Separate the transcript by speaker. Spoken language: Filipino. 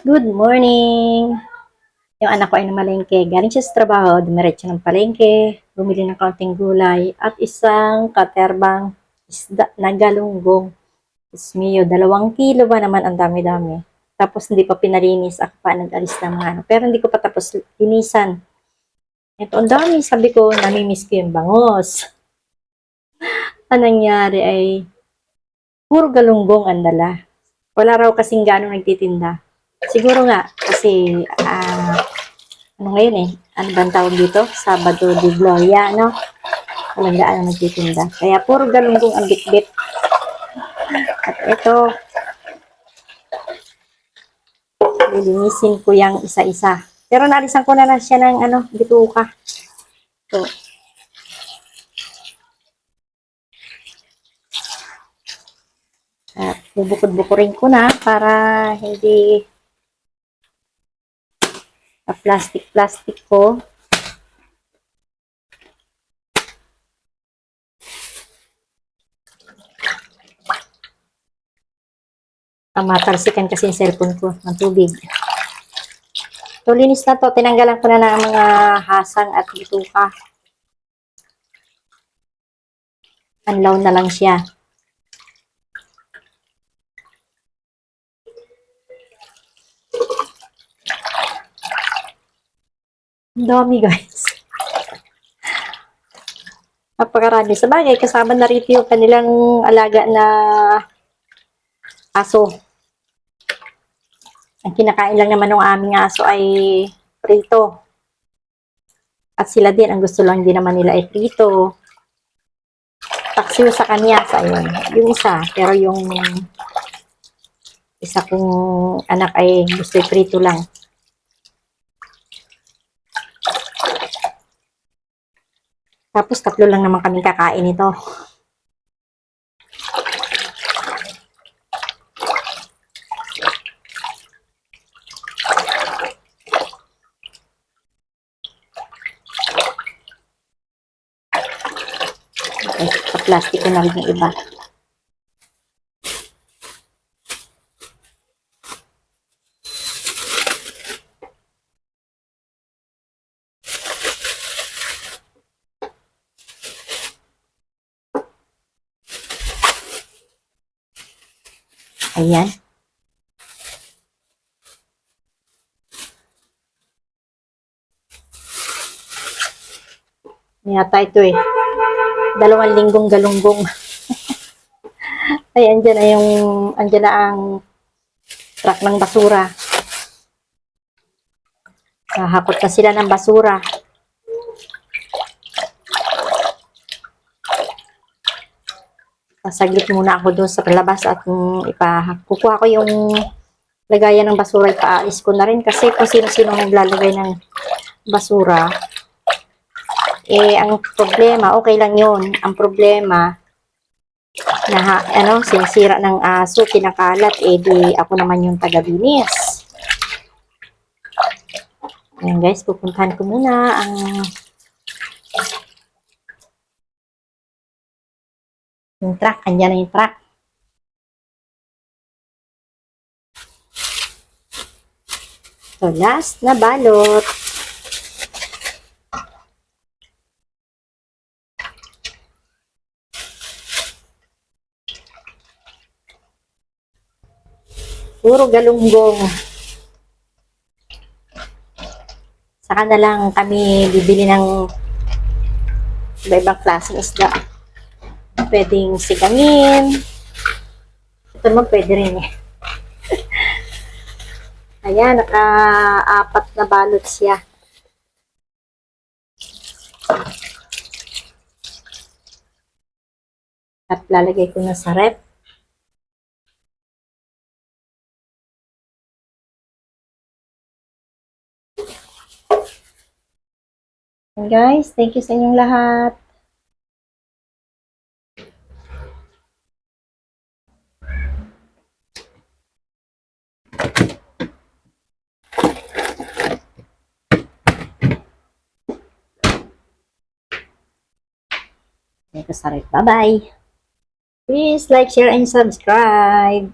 Speaker 1: Good morning! Yung anak ko ay namalengke. Galing siya sa trabaho, dumiretso ng palengke, bumili ng kaunting gulay, at isang katerbang isda na galunggong. Diyos mio, 2 kilo ba naman, ang dami-dami. Tapos hindi pa pinalinis, ako pa nag-alis ng mga ano. Pero hindi ko pa tapos linisan. Ito, ang dami, sabi ko, namimiss ko yung bangos. Ang nangyari ay, puro galunggong ang dala. Wala raw kasing gano'ng nagtitinda. Siguro nga, kasi, ano ngayon eh, ano bang tawag dito? Sabado de Gloria, no? Walang daan na nagtitinda. Kaya puro galunggong ang bitbit. At ito, lilinisin ko yung isa-isa. Pero nalisan ko na lang siya ng ano, bituka. So, at bubukod-bukurin ko na para hindi plastic ko. Matalsikan kasi yung cellphone ko ng tubig. So, linis na to. Tinanggalan ko na ng mga hasang at bituka. Anlaw na lang siya. Ang dami, guys. Napakarami. Sa bagay, kasama na rito yung kanilang alaga na aso. Ang kinakain lang naman ng aming aso ay prito. At sila din, ang gusto lang din naman nila ay prito. Taksiyo sa kanya, sa yun. Yung isa, pero yung isa kong anak ay gusto ay prito lang. Tapos 3 lang naman kaming kakain ito. Okay, pa-plastic ko na rin yung iba. Ayan. Yata ito eh. 2 linggong galunggong. Ay, andyan na ang truck ng basura. Hahakot na sila ng basura. Sasaglit muna ako doon sa labas at kukuha ko yung lagayan ng basura, ipaalis ko na rin kasi kung sino-sino naglalagay ng basura, eh, ang problema, okay lang yun. Ang problema, sinisira ng aso, kinakalat, eh, di ako naman yung taga-linis. Ayan guys, pupuntahan ko muna ang yung truck. Andyan na yung truck. So, last na balot. Puro galunggong. Saka na lang kami bibili ng iba-ibang klaseng isda. Pwedeng sikangin. Ito naman pwede rin eh. Ayan, naka-4 na balot siya. At lalagay ko na sa rep. And guys, thank you sa inyong lahat. Bye-bye. Please like, share, and subscribe.